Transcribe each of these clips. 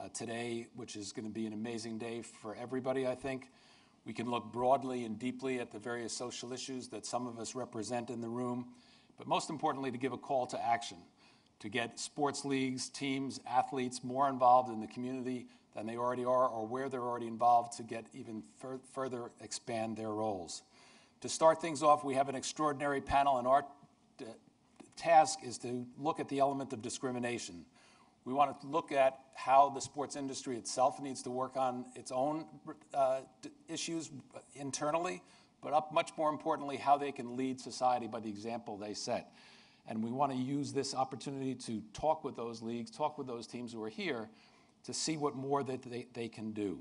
today, which is going to be an amazing day for everybody, I think. We can look broadly and deeply at the various social issues that some of us represent in the room, but most importantly, to give a call to action, to get sports leagues, teams, athletes more involved in the community than they already are, or where they're already involved, to get even further expand their roles. To start things off, we have an extraordinary panel, and our task is to look at the element of discrimination. We want to look at how the sports industry itself needs to work on its own issues internally, but much more importantly, how they can lead society by the example they set. And we want to use this opportunity to talk with those leagues, talk with those teams who are here, to see what more that they can do.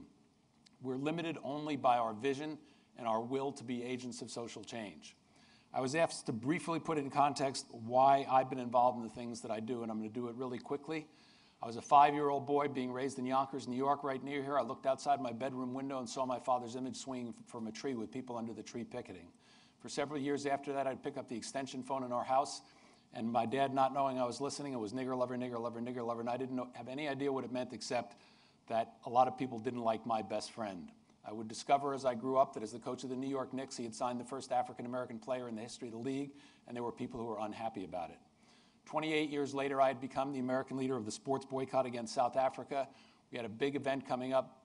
We're limited only by our vision and our will to be agents of social change. I was asked to briefly put in context why I've been involved in the things that I do, and I'm going to do it really quickly. I was a 5-year-old boy being raised in Yonkers, New York, right near here. I looked outside my bedroom window and saw my father's image swinging from a tree with people under the tree picketing. For several years after that, I'd pick up the extension phone in our house, and my dad, not knowing I was listening, it was nigger lover, nigger lover, nigger lover, and I didn't have any idea what it meant except that a lot of people didn't like my best friend. I would discover as I grew up that as the coach of the New York Knicks, he had signed the first African-American player in the history of the league, and there were people who were unhappy about it. 28 years later, I had become the American leader of the sports boycott against South Africa. We had a big event coming up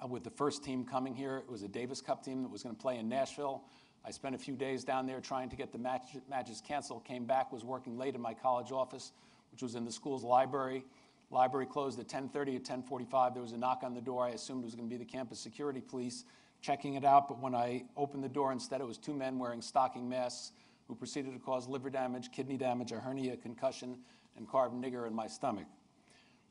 with the first team coming here. It was a Davis Cup team that was going to play in Nashville. I spent a few days down there trying to get the matches canceled, came back, was working late in my college office, which was in the school's library. Library closed at 10:30. At 10:45, there was a knock on the door. I assumed it was going to be the campus security police checking it out, but when I opened the door, instead it was 2 men wearing stocking masks who proceeded to cause liver damage, kidney damage, a hernia, concussion, and carved nigger in my stomach.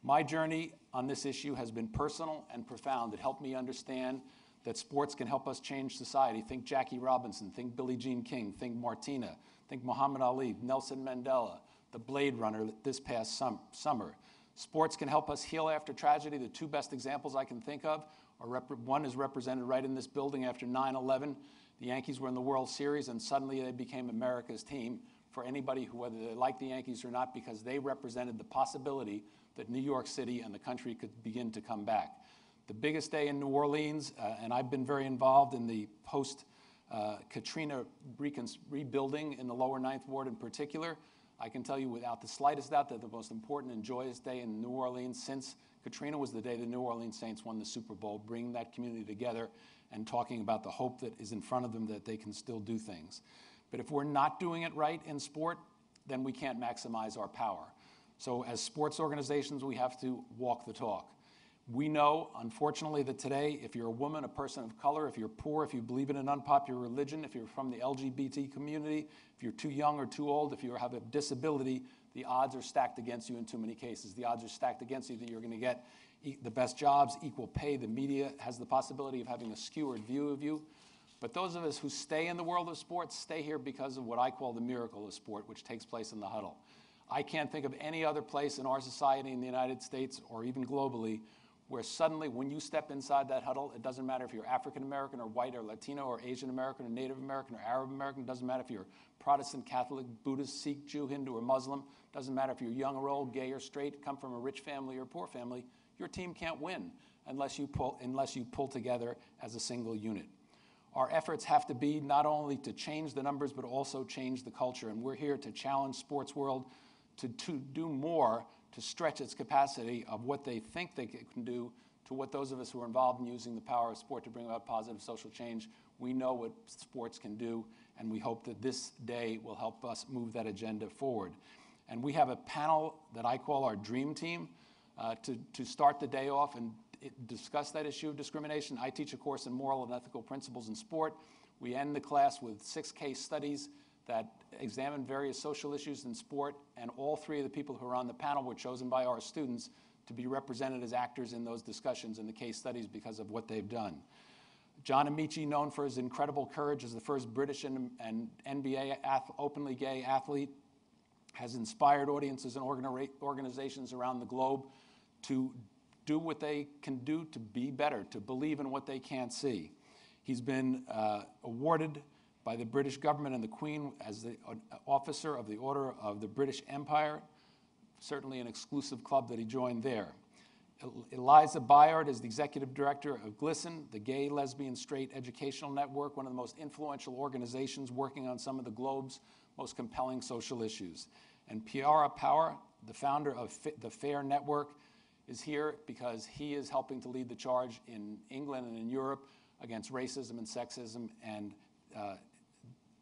My journey on this issue has been personal and profound. It helped me understand that sports can help us change society. Think Jackie Robinson, think Billie Jean King, think Martina, think Muhammad Ali, Nelson Mandela, the Blade Runner this past summer. Sports can help us heal after tragedy. The 2 best examples I can think of are one is represented right in this building after 9/11. The Yankees were in the World Series, and suddenly they became America's team for anybody who, whether they like the Yankees or not, because they represented the possibility that New York City and the country could begin to come back. The biggest day in New Orleans, and I've been very involved in the post-Katrina rebuilding in the lower Ninth Ward in particular. I can tell you without the slightest doubt that the most important and joyous day in New Orleans since Katrina was the day the New Orleans Saints won the Super Bowl, bringing that community together and talking about the hope that is in front of them that they can still do things. But if we're not doing it right in sport, then we can't maximize our power. So as sports organizations, we have to walk the talk. We know, unfortunately, that today, if you're a woman, a person of color, if you're poor, if you believe in an unpopular religion, if you're from the LGBT community, if you're too young or too old, if you have a disability, the odds are stacked against you in too many cases. The odds are stacked against you that you're going to get the best jobs, equal pay. The media has the possibility of having a skewered view of you. But those of us who stay in the world of sports stay here because of what I call the miracle of sport, which takes place in the huddle. I can't think of any other place in our society in the United States or even globally where suddenly when you step inside that huddle, it doesn't matter if you're African American or white or Latino or Asian American or Native American or Arab American, it doesn't matter if you're Protestant, Catholic, Buddhist, Sikh, Jew, Hindu, or Muslim, it doesn't matter if you're young or old, gay or straight, come from a rich family or poor family, your team can't win unless you pull together as a single unit. Our efforts have to be not only to change the numbers, but also change the culture. And we're here to challenge sports world to do more to stretch its capacity of what they think they can do to what those of us who are involved in using the power of sport to bring about positive social change. We know what sports can do, and we hope that this day will help us move that agenda forward. And we have a panel that I call our dream team to start the day off and discuss that issue of discrimination. I teach a course in moral and ethical principles in sport. We end the class with 6 case studies that examine various social issues in sport, and all 3 of the people who are on the panel were chosen by our students to be represented as actors in those discussions and the case studies because of what they've done. John Amaechi, known for his incredible courage as the first British and NBA openly gay athlete, has inspired audiences and organizations around the globe to do what they can do to be better, to believe in what they can't see. He's been awarded by the British government and the Queen as the officer of the Order of the British Empire, certainly an exclusive club that he joined there. Eliza Byard is the executive director of GLSEN, the Gay, Lesbian, Straight Educational Network, one of the most influential organizations working on some of the globe's most compelling social issues. And Piara Powar, the founder of the FAIR Network, is here because he is helping to lead the charge in England and in Europe against racism and sexism and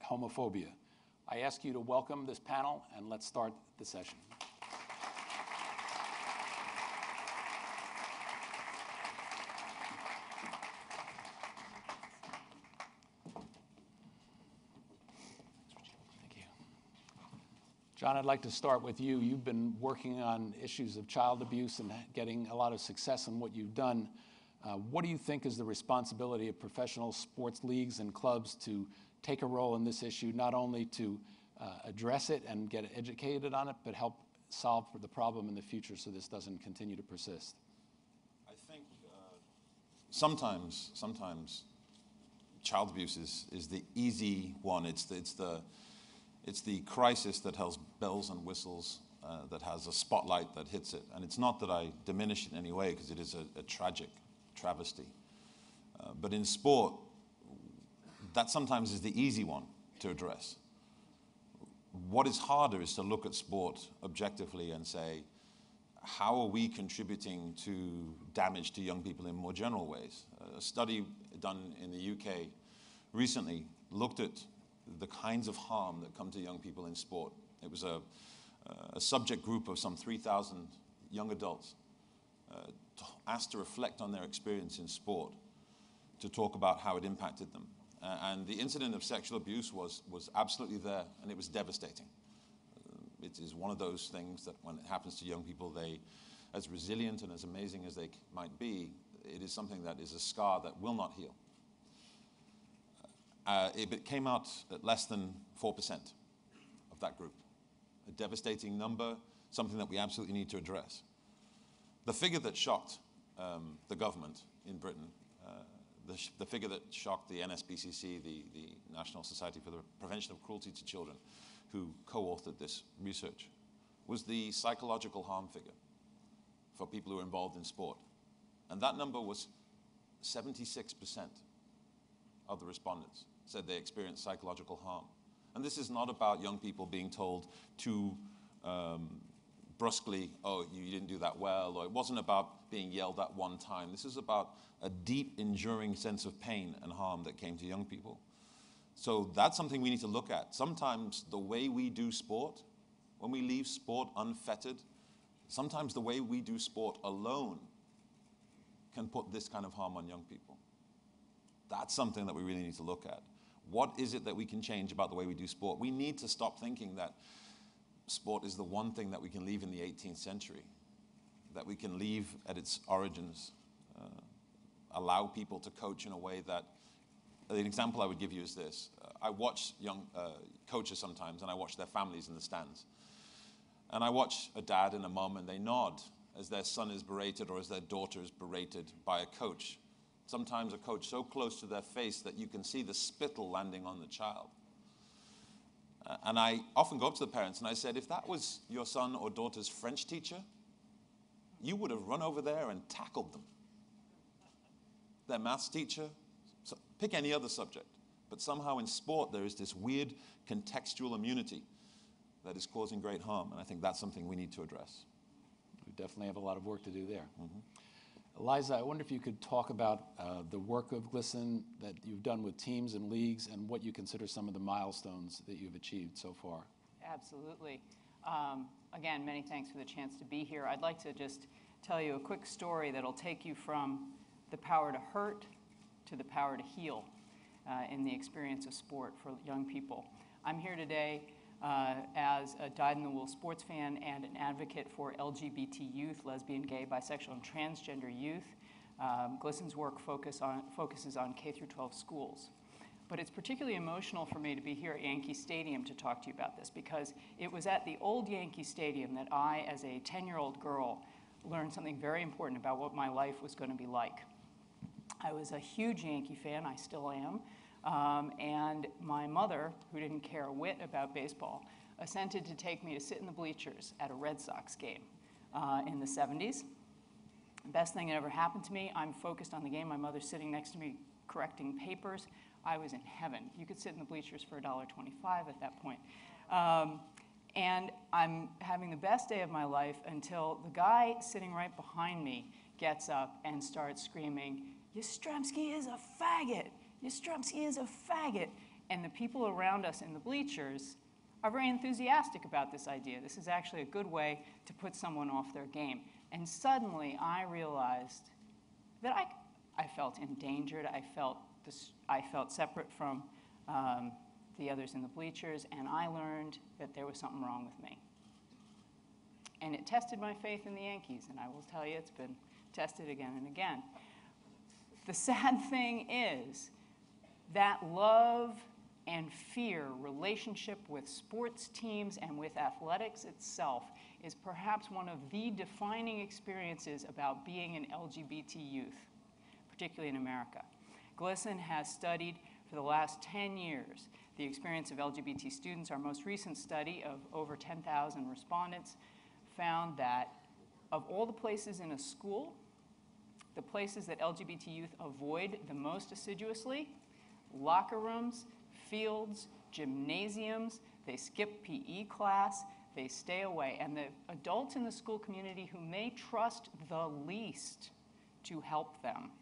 homophobia. I ask you to welcome this panel, and let's start the session. John, I'd like to start with you. You've been working on issues of child abuse and getting a lot of success in what you've done. What do you think is the responsibility of professional sports leagues and clubs to take a role in this issue, not only to address it and get educated on it, but help solve the problem in the future so this doesn't continue to persist? I think sometimes child abuse is the easy one. It's the crisis that has bells and whistles, that has a spotlight that hits it. And it's not that I diminish it in any way, because it is a tragic travesty. But in sport, that sometimes is the easy one to address. What is harder is to look at sport objectively and say, how are we contributing to damage to young people in more general ways? A study done in the UK recently looked at the kinds of harm that come to young people in sport. It was a subject group of some 3,000 young adults asked to reflect on their experience in sport, to talk about how it impacted them. And the incident of sexual abuse was absolutely there, and it was devastating. It is one of those things that when it happens to young people, they, as resilient and as amazing as they might be, it is something that is a scar that will not heal. It came out at less than 4% of that group. A devastating number, something that we absolutely need to address. The figure that shocked the government in Britain, the figure that shocked the NSBCC, the National Society for the Prevention of Cruelty to Children, who co-authored this research, was the psychological harm figure for people who are involved in sport. And that number was 76% of the respondents said they experienced psychological harm. And this is not about young people being told too brusquely, oh, you didn't do that well, or it wasn't about being yelled at one time. This is about a deep, enduring sense of pain and harm that came to young people. So that's something we need to look at. Sometimes the way we do sport, when we leave sport unfettered, sometimes the way we do sport alone can put this kind of harm on young people. That's something that we really need to look at. What is it that we can change about the way we do sport? We need to stop thinking that sport is the one thing that we can leave in the 18th century, that we can leave at its origins, allow people to coach in a way that, an example I would give you is this. I watch young coaches sometimes, and I watch their families in the stands. And I watch a dad and a mom, and they nod as their son is berated or as their daughter is berated by a coach. Sometimes a coach so close to their face that you can see the spittle landing on the child. And I often go up to the parents and I said, if that was your son or daughter's French teacher, you would have run over there and tackled them. Their maths teacher, so pick any other subject. But somehow in sport there is this weird contextual immunity that is causing great harm. And I think that's something we need to address. We definitely have a lot of work to do there. Mm-hmm. Eliza, I wonder if you could talk about the work of GLSEN that you've done with teams and leagues and what you consider some of the milestones that you've achieved so far. Absolutely. Again, many thanks for the chance to be here. I'd like to just tell you a quick story that'll take you from the power to hurt to the power to heal in the experience of sport for young people. I'm here today as a dyed-in-the-wool sports fan and an advocate for LGBT youth, lesbian, gay, bisexual, and transgender youth. GLSEN's work focuses on K-12 schools. But it's particularly emotional for me to be here at Yankee Stadium to talk to you about this, because it was at the old Yankee Stadium that I, as a 10-year-old girl, learned something very important about what my life was going to be like. I was a huge Yankee fan, I still am. And my mother, who didn't care a whit about baseball, assented to take me to sit in the bleachers at a Red Sox game in the 70s. Best thing that ever happened to me. I'm focused on the game. My mother's sitting next to me correcting papers. I was in heaven. You could sit in the bleachers for $1.25 at that point. And I'm having the best day of my life until the guy sitting right behind me gets up and starts screaming, "Yastrzemski is a faggot! Yastrzemski is a faggot!" And the people around us in the bleachers are very enthusiastic about this idea. This is actually a good way to put someone off their game. And suddenly I realized that I felt endangered. I felt separate from the others in the bleachers, and I learned that there was something wrong with me. And it tested my faith in the Yankees, and I will tell you, it's been tested again and again. The sad thing is that love and fear relationship with sports teams and with athletics itself is perhaps one of the defining experiences about being an LGBT youth, particularly in America. GLSEN has studied for the last 10 years the experience of LGBT students. Our most recent study of over 10,000 respondents found that of all the places in a school, the places that LGBT youth avoid the most assiduously: locker rooms, fields, gymnasiums. They skip PE class, they stay away. And the adults in the school community who may trust the least to help them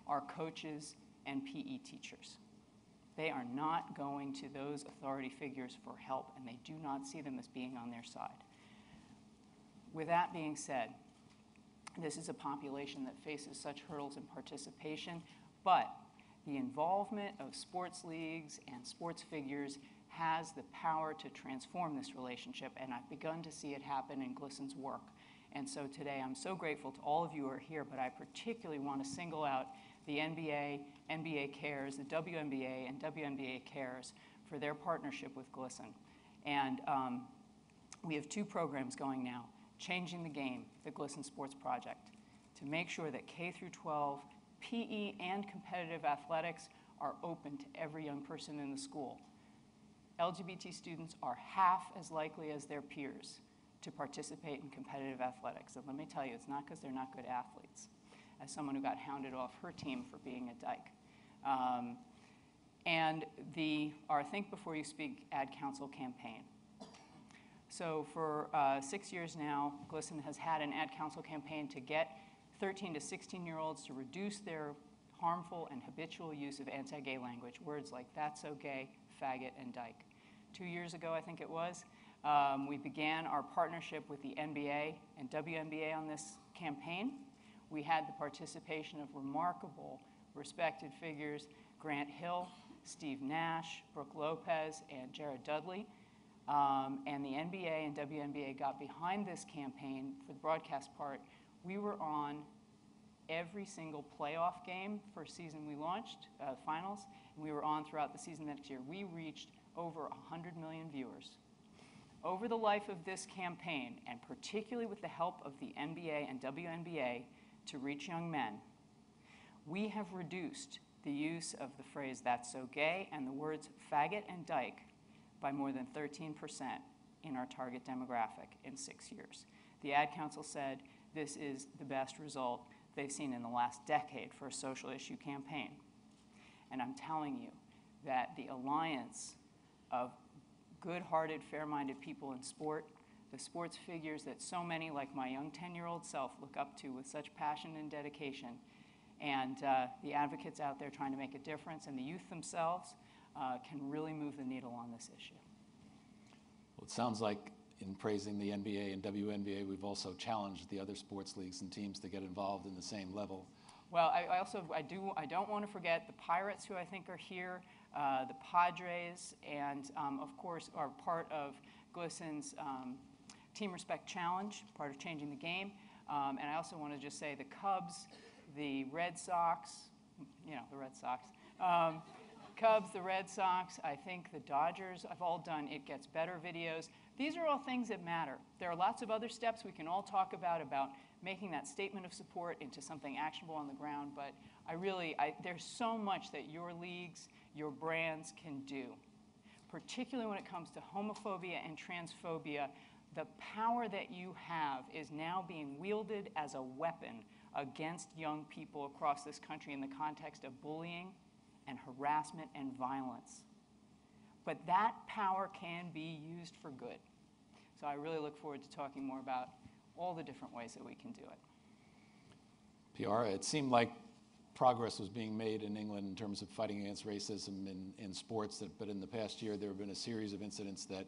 are coaches and PE teachers. They are not going to those authority figures for help, and they do not see them as being on their side. With that being said, this is a population that faces such hurdles in participation, but the involvement of sports leagues and sports figures has the power to transform this relationship, and I've begun to see it happen in GLSEN's work. And so today I'm so grateful to all of you who are here, but I particularly want to single out the NBA, NBA Cares, the WNBA, and WNBA Cares for their partnership with GLSEN. And we have two programs going now: Changing the Game, the GLSEN Sports Project, to make sure that K through 12 PE and competitive athletics are open to every young person in the school. LGBT students are half as likely as their peers to participate in competitive athletics. And let me tell you, it's not because they're not good athletes. As someone who got hounded off her team for being a dyke. And our Think Before You Speak Ad Council campaign. So for 6 years now, GLSEN has had an ad council campaign to get 13 to 16-year-olds to reduce their harmful and habitual use of anti-gay language, words like "that's so gay," "faggot," and "dyke." 2 years ago, I think it was, we began our partnership with the NBA and WNBA on this campaign. We had the participation of remarkable, respected figures: Grant Hill, Steve Nash, Brooke Lopez, and Jared Dudley. And the NBA and WNBA got behind this campaign for the broadcast part. We were on every single playoff game first season we launched, finals, and we were on throughout the season next year. We reached over 100 million viewers. Over the life of this campaign, and particularly with the help of the NBA and WNBA to reach young men, we have reduced the use of the phrase "that's so gay" and the words "faggot" and "dyke" by more than 13% in our target demographic in 6 years. The Ad Council said this is the best result they've seen in the last decade for a social issue campaign. And I'm telling you that the alliance of good-hearted, fair-minded people in sport, the sports figures that so many, like my young 10-year-old self, look up to with such passion and dedication, and the advocates out there trying to make a difference, and the youth themselves can really move the needle on this issue. Well, it sounds like in praising the NBA and WNBA, we've also challenged the other sports leagues and teams to get involved in the same level. Well, I don't want to forget the Pirates, who I think are here, the Padres, and of course are part of GLSEN's Team Respect Challenge, part of Changing the Game. And I also want to just say the Cubs, the Red Sox, the Red Sox, Cubs, the Red Sox, I think the Dodgers have all done It Gets Better videos. These are all things that matter. There are lots of other steps we can all talk about making that statement of support into something actionable on the ground, but there's so much that your leagues, your brands can do, particularly when it comes to homophobia and transphobia. The power that you have is now being wielded as a weapon against young people across this country in the context of bullying and harassment and violence. But that power can be used for good. So I really look forward to talking more about all the different ways that we can do it. Piara, it seemed like progress was being made in England in terms of fighting against racism in sports, but in the past year there have been a series of incidents that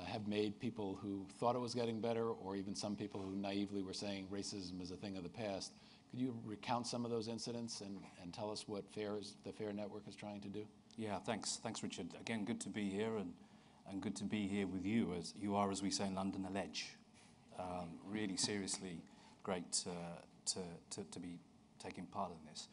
have made people who thought it was getting better, or even some people who naively were saying racism is a thing of the past. Could you recount some of those incidents and tell us what the FAIR Network is trying to do? Yeah, thanks, Richard. Again, good to be here, and good to be here with you, as you are, as we say in London, a ledge. Really, seriously, great to be taking part in this.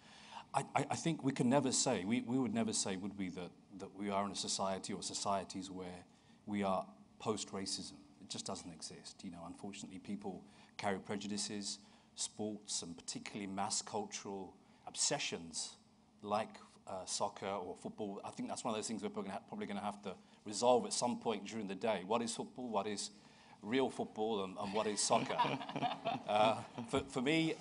I think we can never say, we would never say, would we, that we are in a society or societies where we are post-racism. It just doesn't exist. You know, unfortunately, people carry prejudices, sports, and particularly mass cultural obsessions like soccer or football. I think that's one of those things we're probably going to have to resolve at some point during the day. What is football? What is real football? And what is soccer? For me,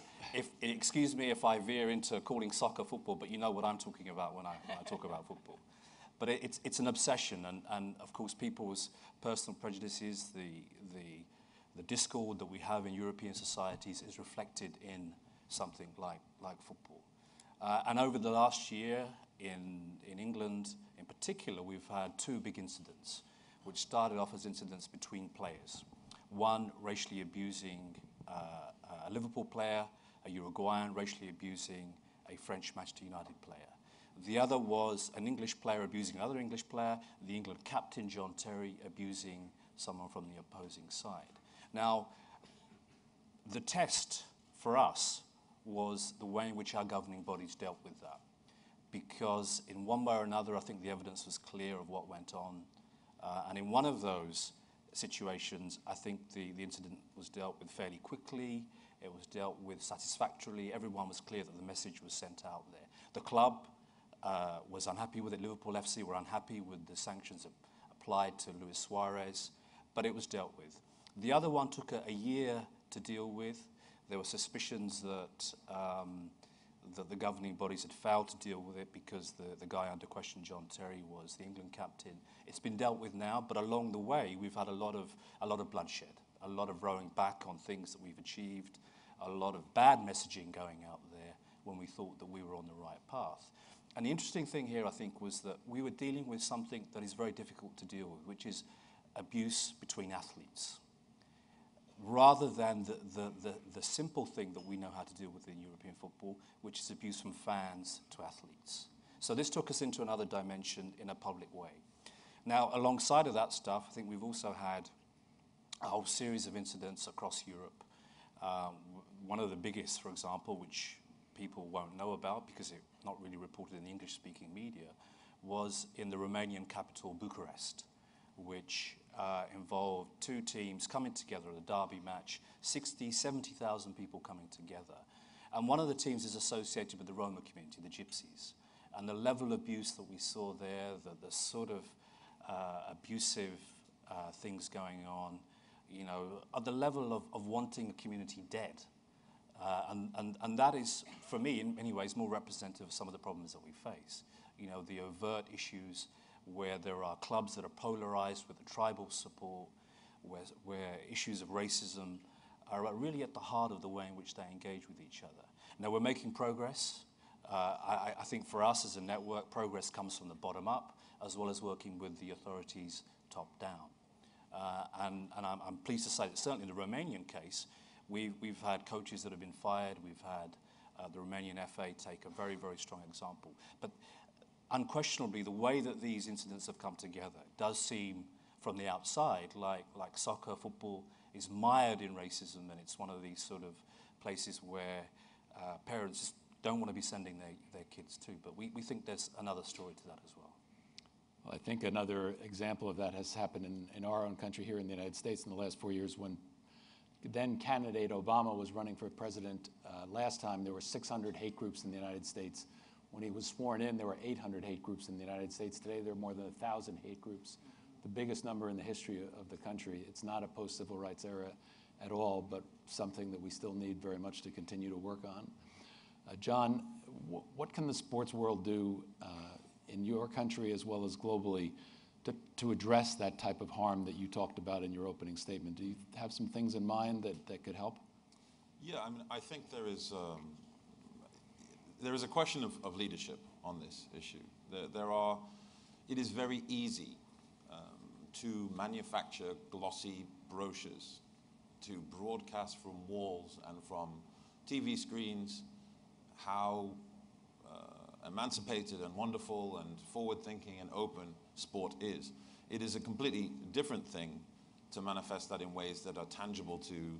excuse me if I veer into calling soccer football, but you know what I'm talking about when I talk about football. But it's an obsession, and of course people's personal prejudices, the discord that we have in European societies is reflected in something like football. And over the last year in England in particular, we've had two big incidents, which started off as incidents between players. One, racially abusing a Liverpool player, a Uruguayan racially abusing a French Manchester United player. The other was an English player abusing another English player, the England captain, John Terry, abusing someone from the opposing side. Now, the test for us was the way in which our governing bodies dealt with that. Because in one way or another, I think the evidence was clear of what went on. And in one of those situations, I think the incident was dealt with fairly quickly. It was dealt with satisfactorily. Everyone was clear that the message was sent out there. The club was unhappy with it. Liverpool FC were unhappy with the sanctions applied to Luis Suarez, but it was dealt with. The other one took a year to deal with. There were suspicions that the governing bodies had failed to deal with it because the guy under question, John Terry, was the England captain. It's been dealt with now, but along the way we've had a lot of bloodshed, a lot of rowing back on things that we've achieved, a lot of bad messaging going out there when we thought that we were on the right path. And the interesting thing here, I think, was that we were dealing with something that is very difficult to deal with, which is abuse between athletes, rather than the simple thing that we know how to deal with in European football, which is abuse from fans to athletes. So this took us into another dimension in a public way. Now, alongside of that stuff, I think we've also had a whole series of incidents across Europe. One of the biggest, for example, which people won't know about because it's not really reported in the English-speaking media, was in the Romanian capital, Bucharest, which involved two teams coming together at a derby match, 60,000, 70,000 people coming together. And one of the teams is associated with the Roma community, the Gypsies. And the level of abuse that we saw there, the sort of abusive things going on, you know, at the level of wanting a community dead. And that is, for me, in many ways, more representative of some of the problems that we face. You know, the overt issues where there are clubs that are polarized with the tribal support, where issues of racism are really at the heart of the way in which they engage with each other. Now, we're making progress. I think for us as a network, progress comes from the bottom up, as well as working with the authorities top down. And I'm pleased to say that certainly in the Romanian case, we've had coaches that have been fired. We've had the Romanian FA take a very, very strong example. But unquestionably, the way that these incidents have come together does seem, from the outside, like soccer, football is mired in racism, and it's one of these sort of places where parents just don't want to be sending their kids to. But we think there's another story to that as well. Well, I think another example of that has happened in our own country here in the United States in the last 4 years when then candidate Obama was running for president. Last time there were 600 hate groups in the United States. When he was sworn in, there were 800 hate groups in the United States. Today there are more than 1,000 hate groups the biggest number in the history of the country. It's not a post-civil rights era at all, but something that we still need very much to continue to work on. John, what can the sports world do in your country as well as globally to address that type of harm that you talked about in your opening statement? Do you have some things in mind that could help? Yeah, I mean, I think there is a question of leadership on this issue. It is very easy to manufacture glossy brochures, to broadcast from walls and from TV screens how emancipated and wonderful and forward-thinking and open sport is. It is a completely different thing to manifest that in ways that are tangible to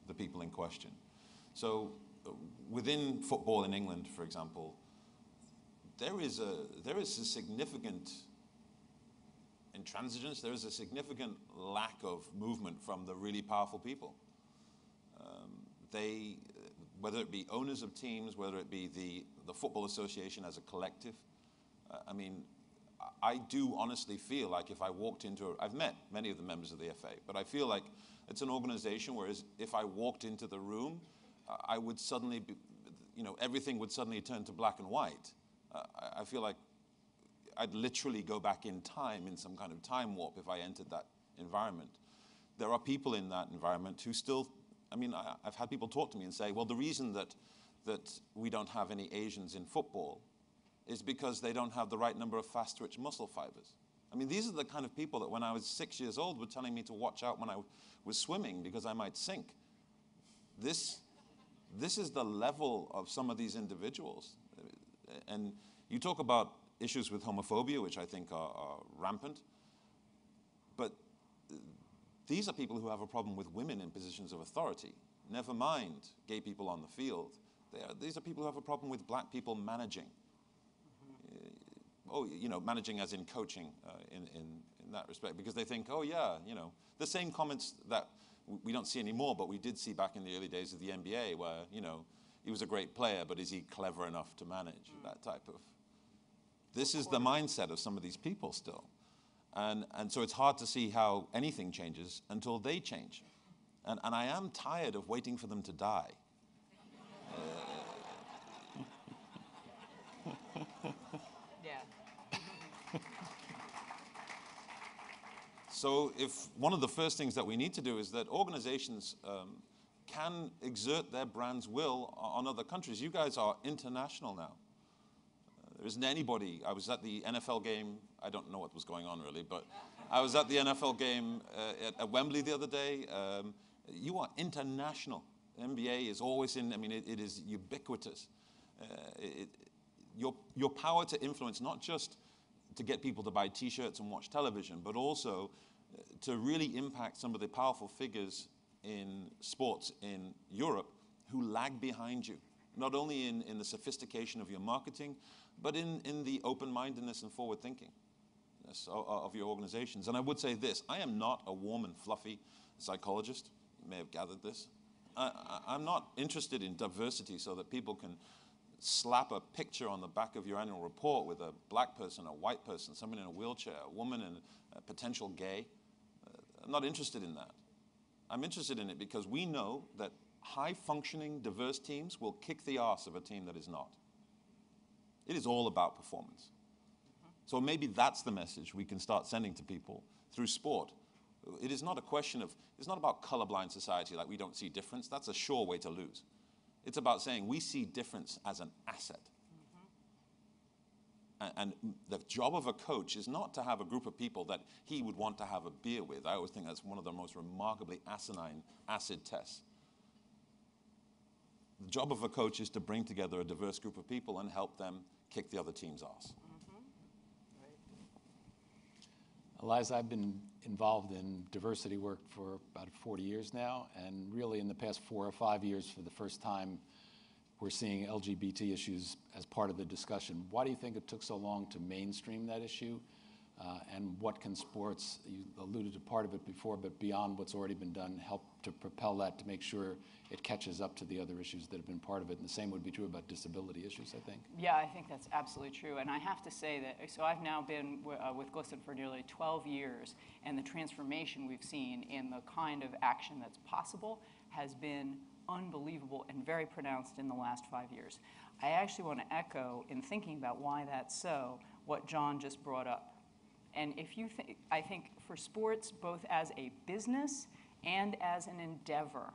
the people in question. So within football in England, for example, there is a significant intransigence, there is a significant lack of movement from the really powerful people. Whether it be owners of teams, whether it be the Football Association as a collective, I mean, I do honestly feel like if I walked into I've met many of the members of the FA, but I feel like it's an organization where if I walked into the room, I would suddenly be, everything would suddenly turn to black and white. I feel like I'd literally go back in time in some kind of time warp if I entered that environment. There are people in that environment who still, I've had people talk to me and say, well, the reason that we don't have any Asians in football is because they don't have the right number of fast-twitch muscle fibers. I mean, these are the kind of people that when I was 6 years old were telling me to watch out when I was swimming because I might sink. This is the level of some of these individuals. And you talk about issues with homophobia, which I think are rampant, but these are people who have a problem with women in positions of authority. Never mind gay people on the field. These are people who have a problem with black people managing. Managing as in coaching in that respect, because they think, oh yeah, the same comments that we don't see anymore, but we did see back in the early days of the NBA where, he was a great player, but is he clever enough to manage? That type of. This is the mindset of some of these people still. And so it's hard to see how anything changes until they change. And I am tired of waiting for them to die. So if one of the first things that we need to do is that organizations can exert their brand's will on other countries. You guys are international now. There isn't anybody. I was at the NFL game. I don't know what was going on really, but I was at the NFL game at Wembley the other day. You are international. The NBA is always in. It is ubiquitous. Your power to influence, not just to get people to buy T-shirts and watch television, but also to really impact some of the powerful figures in sports in Europe who lag behind you, not only in the sophistication of your marketing, but in the open-mindedness and forward-thinking of your organizations. And I would say this, I am not a warm and fluffy psychologist. You may have gathered this. I'm not interested in diversity so that people can slap a picture on the back of your annual report with a black person, a white person, someone in a wheelchair, a woman, and a potential gay. I'm not interested in that. I'm interested in it because we know that high-functioning, diverse teams will kick the arse of a team that is not. It is all about performance. So maybe that's the message we can start sending to people through sport. It is not a question of, it's not about colorblind society, like we don't see difference. That's a sure way to lose. It's about saying we see difference as an asset. And the job of a coach is not to have a group of people that he would want to have a beer with. I always think that's one of the most remarkably asinine acid tests. The job of a coach is to bring together a diverse group of people and help them kick the other team's ass. Eliza, I've been involved in diversity work for about 40 years now, and really in the past 4 or 5 years, for the first time, we're seeing LGBT issues as part of the discussion. Why do you think it took so long to mainstream that issue? and what can sports, you alluded to part of it before, but beyond what's already been done, help to propel that to make sure it catches up to the other issues that have been part of it. And the same would be true about disability issues, I think. Yeah, I think that's absolutely true. And I have to say that, so I've now been with GLSEN for nearly 12 years, and the transformation we've seen in the kind of action that's possible has been unbelievable and very pronounced in the last 5 years. I actually want to echo, in thinking about why that's so, what John just brought up. And if you think, I think for sports, both as a business and as an endeavor,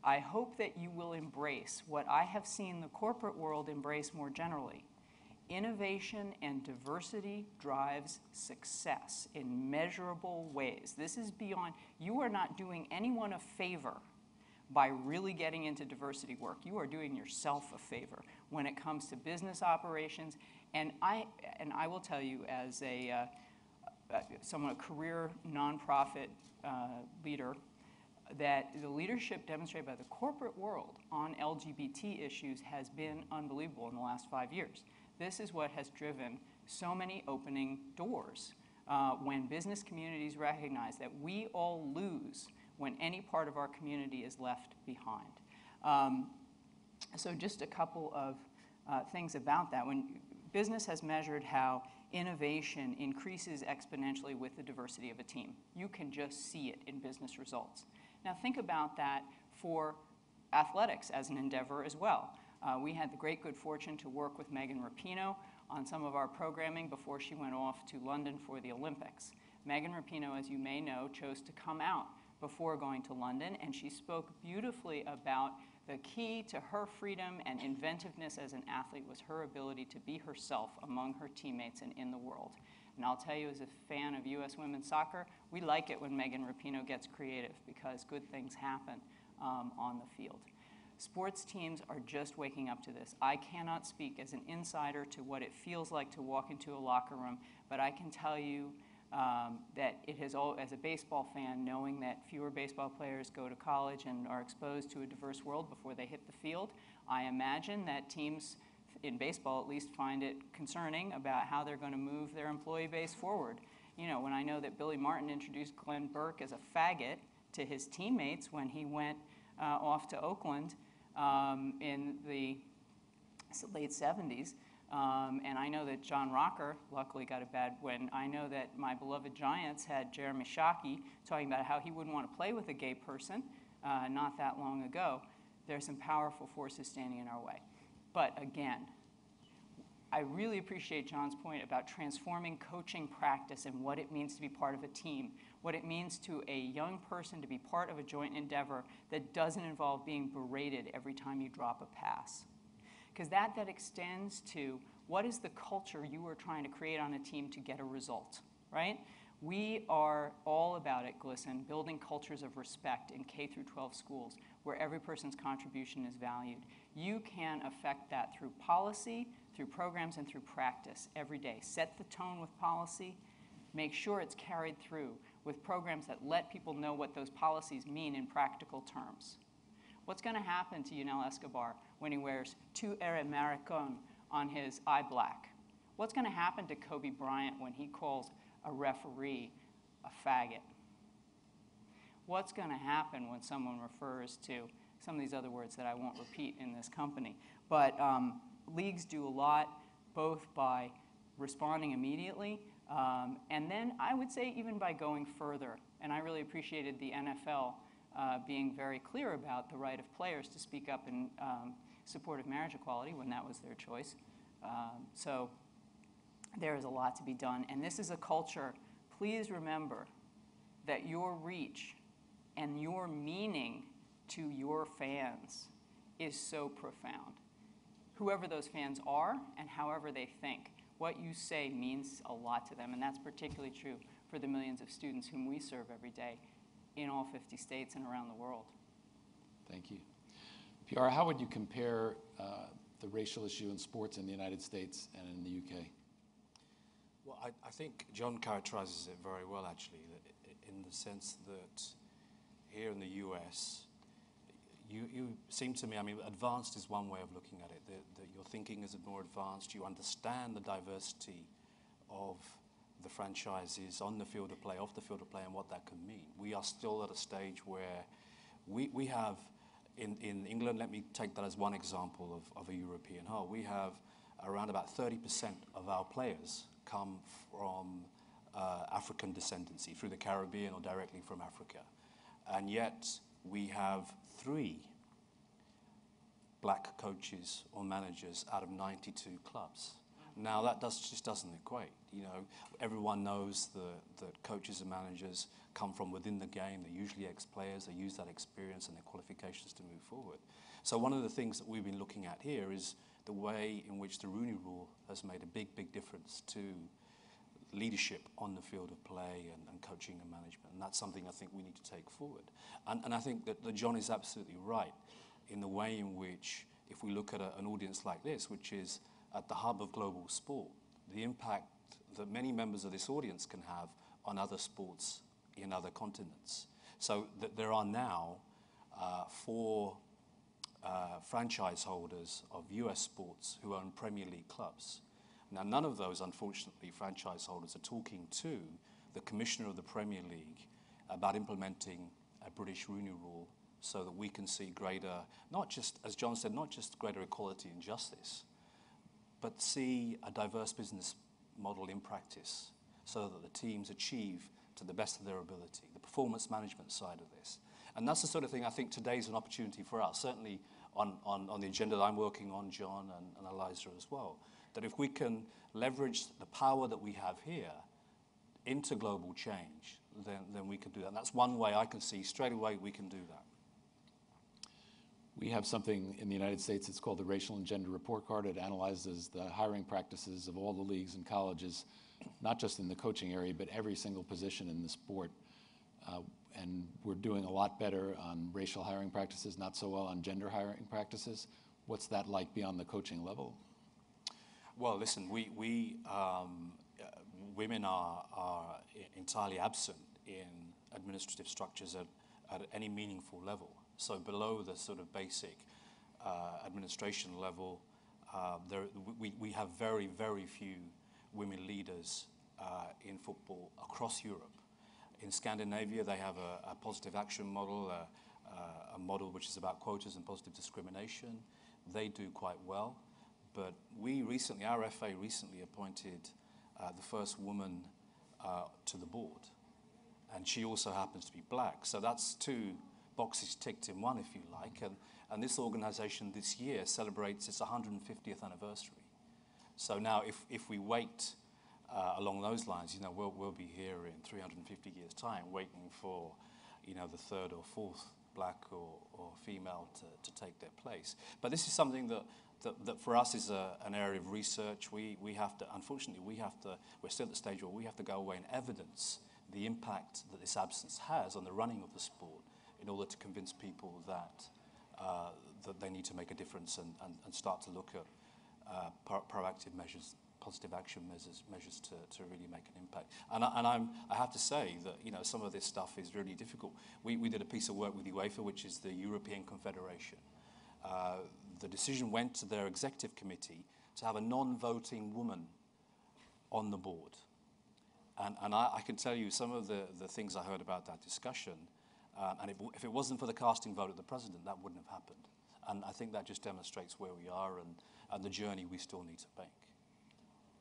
I hope that you will embrace what I have seen the corporate world embrace more generally. Innovation and diversity drives success in measurable ways. This is beyond, you are not doing anyone a favor by really getting into diversity work. You are doing yourself a favor when it comes to business operations. And I will tell you, as a somewhat career nonprofit leader, that the leadership demonstrated by the corporate world on LGBT issues has been unbelievable in the last 5 years. This is what has driven so many opening doors when business communities recognize that we all lose when any part of our community is left behind. So just a couple of things about that. When business has measured how innovation increases exponentially with the diversity of a team. You can just see it in business results. Now think about that for athletics as an endeavor as well. We had the great good fortune to work with Megan Rapinoe on some of our programming before she went off to London for the Olympics. Megan Rapinoe, as you may know, chose to come out before going to London, and she spoke beautifully about the key to her freedom and inventiveness as an athlete was her ability to be herself among her teammates and in the world. And I'll tell you, as a fan of U.S. women's soccer, we like it when Megan Rapinoe gets creative because good things happen on the field. Sports teams are just waking up to this. I cannot speak as an insider to what it feels like to walk into a locker room, but I can tell you that it has all, as a baseball fan, knowing that fewer baseball players go to college and are exposed to a diverse world before they hit the field, I imagine that teams in baseball at least find it concerning about how they're going to move their employee base forward. You know, when I know that Billy Martin introduced Glenn Burke as a faggot to his teammates when he went off to Oakland in the late 70s, and I know that John Rocker luckily got a bad when I know that my beloved Giants had Jeremy Shockey talking about how he wouldn't want to play with a gay person not that long ago. There's some powerful forces standing in our way. But again, I really appreciate John's point about transforming coaching practice and what it means to be part of a team, what it means to a young person to be part of a joint endeavor that doesn't involve being berated every time you drop a pass. Because that extends to what is the culture you are trying to create on a team to get a result, right? We are all about at GLSEN building cultures of respect in K through 12 schools where every person's contribution is valued. You can affect that through policy, through programs, and through practice every day. Set the tone with policy. Make sure it's carried through with programs that let people know what those policies mean in practical terms. What's going to happen to Yunel Escobar when he wears "Tu eres maricón" on his eye black? What's going to happen to Kobe Bryant when he calls a referee a faggot? What's going to happen when someone refers to some of these other words that I won't repeat in this company? But leagues do a lot, both by responding immediately, and then I would say even by going further. And I really appreciated the NFL being very clear about the right of players to speak up in support of marriage equality when that was their choice. So there is a lot to be done. And this is a culture, please remember that your reach and your meaning to your fans is so profound. Whoever those fans are and however they think, what you say means a lot to them. And that's particularly true for the millions of students whom we serve every day in all 50 states and around the world. Thank you. Piara, how would you compare the racial issue in sports in the United States and in the UK? Well, I think John characterizes it very well, actually, in the sense that here in the US, you seem to me, I mean, advanced is one way of looking at it, that your thinking is more advanced, you understand the diversity of the franchises on the field of play, off the field of play, and what that can mean. We are still at a stage where we have, in England, let me take that as one example of a European whole, we have around about 30% of our players come from African descendancy, through the Caribbean or directly from Africa. And yet we have 3 black coaches or managers out of 92 clubs. Now that just doesn't equate. You know, everyone knows that coaches and managers come from within the game. They're usually ex-players. They use that experience and their qualifications to move forward. So one of the things that we've been looking at here is the way in which the Rooney Rule has made a big difference to leadership on the field of play and coaching and management. And that's something I think we need to take forward. And I think that John is absolutely right in the way in which, if we look at an audience like this, which is at the hub of global sport, the impact that many members of this audience can have on other sports in other continents. So that there are now 4 franchise holders of US sports who own Premier League clubs. Now, none of those, unfortunately, franchise holders are talking to the Commissioner of the Premier League about implementing a British Rooney Rule so that we can see greater, not just, as John said, not just greater equality and justice, but see a diverse business model in practice so that the teams achieve to the best of their ability, the performance management side of this. And that's the sort of thing I think today's an opportunity for us, certainly on the agenda that I'm working on, John and Eliza as well, that if we can leverage the power that we have here into global change, then we can do that. And that's one way I can see straight away we can do that. We have something in the United States, it's called the Racial and Gender Report Card. It analyzes the hiring practices of all the leagues and colleges, not just in the coaching area, but every single position in the sport. And we're doing a lot better on racial hiring practices, not so well on gender hiring practices. What's that like beyond the coaching level? Well, listen, women are entirely absent in administrative structures at any meaningful level. So below the sort of basic administration level, we have very few women leaders in football across Europe. In Scandinavia, they have a positive action model, a model which is about quotas and positive discrimination. They do quite well. But our FA recently appointed the first woman to the board. And she also happens to be black. So that's 2 boxes ticked in one, if you like. And this organization this year celebrates its 150th anniversary. So now if we wait along those lines, you know, we'll be here in 350 years' time waiting for, you know, the 3rd or 4th black or female to take their place. But this is something that for us is an area of research. We have to, unfortunately, we're still at the stage where we have to go away and evidence the impact that this absence has on the running of the sport in order to convince people that they need to make a difference and start to look at proactive measures, positive action measures to really make an impact. And I have to say that, you know, some of this stuff is really difficult. We did a piece of work with UEFA, which is the European Confederation. The decision went to their executive committee to have a non-voting woman on the board. And I can tell you some of the things I heard about that discussion, and if it wasn't for the casting vote of the president, that wouldn't have happened. And I think that just demonstrates where we are and the journey we still need to make.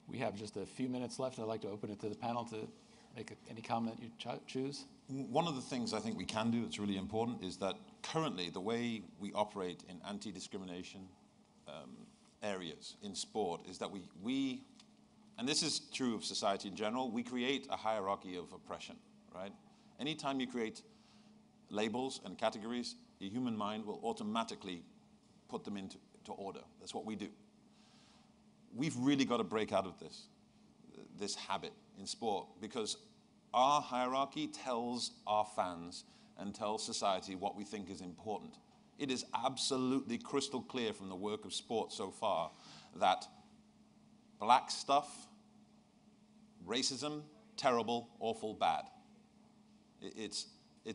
We have just a few minutes left. I'd like to open it to the panel to make any comment you choose. One of the things I think we can do that's really important is that currently the way we operate in anti-discrimination areas in sport is that we, and this is true of society in general, we create a hierarchy of oppression, right? Anytime you create labels and categories, the human mind will automatically put them into order. That's what we do. We've really got to break out of this habit in sport, because our hierarchy tells our fans and tells society what we think is important. It is absolutely crystal clear from the work of sport so far that black stuff, racism, terrible, awful, bad. It's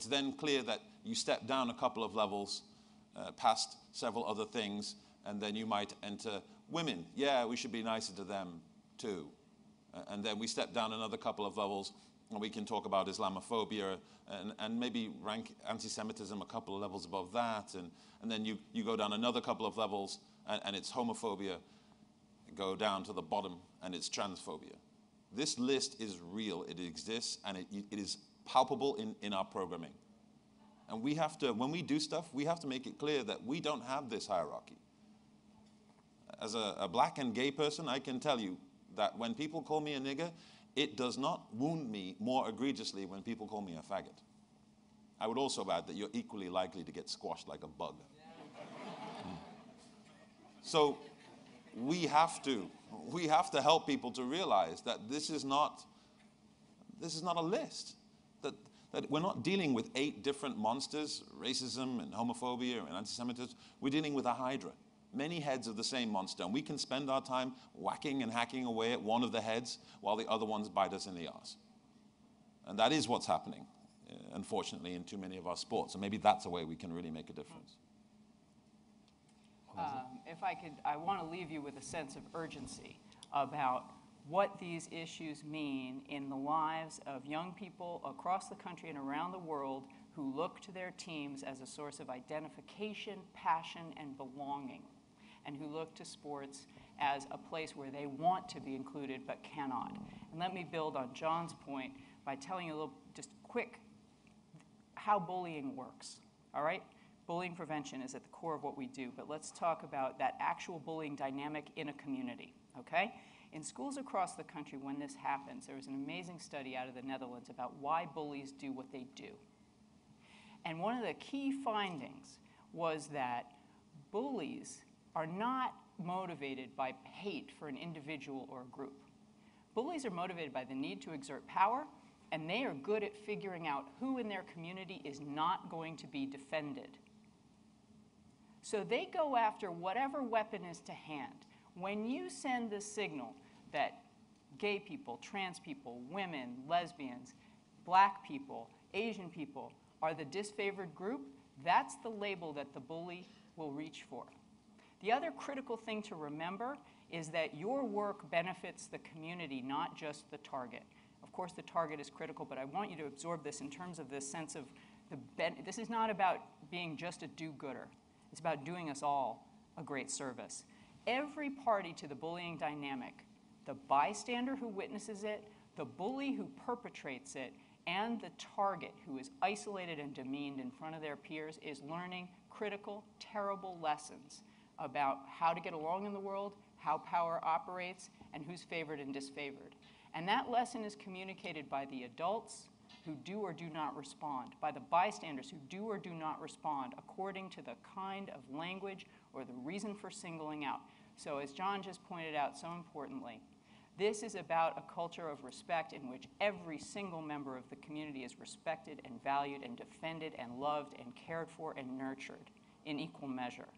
then clear that you step down a couple of levels past several other things, and then you might enter women. Yeah, we should be nicer to them too. And then we step down another couple of levels, and we can talk about Islamophobia and maybe rank anti-Semitism a couple of levels above that. And then you go down another couple of levels, and it's homophobia. Go down to the bottom, and it's transphobia. This list is real. It exists, and it is palpable in our programming. And we have to, when we do stuff, we have to make it clear that we don't have this hierarchy. As a black and gay person, I can tell you that when people call me a nigger, it does not wound me more egregiously when people call me a faggot. I would also add that you're equally likely to get squashed like a bug. So we have to help people to realize that this is not a list. That we're not dealing with 8 different monsters, racism and homophobia and anti-Semitism. We're dealing with a hydra, many heads of the same monster. And we can spend our time whacking and hacking away at one of the heads while the other ones bite us in the arse. And that is what's happening, unfortunately, in too many of our sports. And maybe that's a way we can really make a difference. If I could, I want to leave you with a sense of urgency about what these issues mean in the lives of young people across the country and around the world who look to their teams as a source of identification, passion, and belonging, and who look to sports as a place where they want to be included but cannot. And let me build on John's point by telling you a little, just quick, how bullying works, all right? Bullying prevention is at the core of what we do, but let's talk about that actual bullying dynamic in a community, okay? In schools across the country, when this happens, there was an amazing study out of the Netherlands about why bullies do what they do. And one of the key findings was that bullies are not motivated by hate for an individual or a group. Bullies are motivated by the need to exert power, and they are good at figuring out who in their community is not going to be defended. So they go after whatever weapon is to hand. When you send the signal that gay people, trans people, women, lesbians, black people, Asian people are the disfavored group, that's the label that the bully will reach for. The other critical thing to remember is that your work benefits the community, not just the target. Of course, the target is critical, but I want you to absorb this in terms of this sense of this is not about being just a do-gooder. It's about doing us all a great service. Every party to the bullying dynamic, the bystander who witnesses it, the bully who perpetrates it, and the target who is isolated and demeaned in front of their peers is learning critical, terrible lessons about how to get along in the world, how power operates, and who's favored and disfavored. And that lesson is communicated by the adults who do or do not respond, by the bystanders who do or do not respond according to the kind of language or the reason for singling out. So as John just pointed out so importantly, this is about a culture of respect in which every single member of the community is respected and valued and defended and loved and cared for and nurtured in equal measure.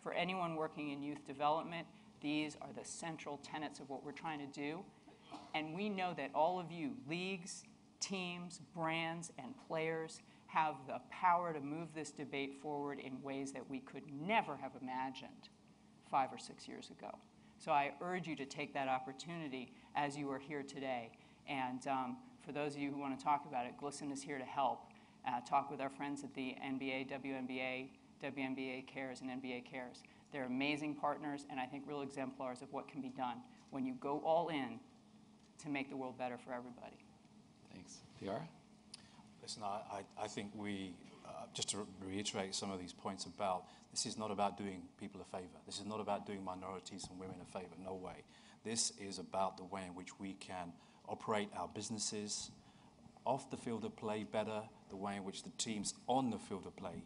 For anyone working in youth development, these are the central tenets of what we're trying to do. And we know that all of you, leagues, teams, brands, and players, have the power to move this debate forward in ways that we could never have imagined 5 or 6 years ago. So I urge you to take that opportunity as you are here today. And for those of you who want to talk about it, GLSEN is here to help. Talk with our friends at the NBA, WNBA, WNBA Cares, and NBA Cares. They're amazing partners and I think real exemplars of what can be done when you go all in to make the world better for everybody. Thanks. Piara? Listen, I think we, just to reiterate some of these points about, this is not about doing people a favor. This is not about doing minorities and women a favor, no way. This is about the way in which we can operate our businesses off the field of play better, the way in which the teams on the field of play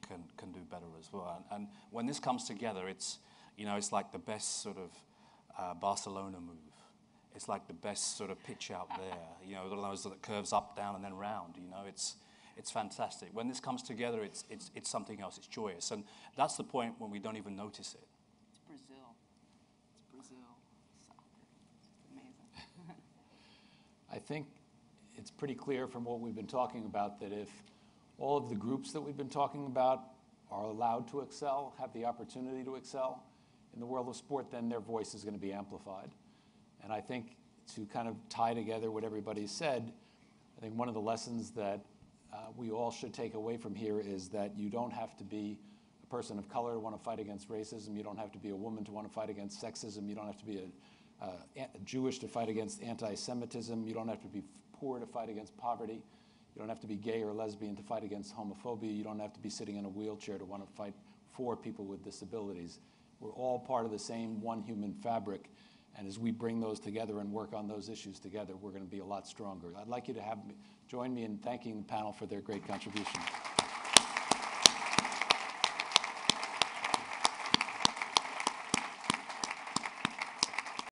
can do better as well. And when this comes together, it's, you know, it's like the best sort of Barcelona move. It's like the best sort of pitch out there, you know, those that curves up, down, and then round. You know, it's fantastic. When this comes together, it's something else. It's joyous, and that's the point when we don't even notice it. It's Brazil. It's Brazil. Soccer. It's amazing. I think it's pretty clear from what we've been talking about that if all of the groups that we've been talking about are allowed to excel, have the opportunity to excel in the world of sport, then their voice is going to be amplified. And I think to kind of tie together what everybody said, I think one of the lessons that we all should take away from here is that you don't have to be a person of color to want to fight against racism. You don't have to be a woman to want to fight against sexism. You don't have to be a Jewish to fight against anti-Semitism. You don't have to be poor to fight against poverty. You don't have to be gay or lesbian to fight against homophobia. You don't have to be sitting in a wheelchair to want to fight for people with disabilities. We're all part of the same one human fabric. And as we bring those together and work on those issues together, we're going to be a lot stronger. I'd like you to join me in thanking the panel for their great contribution.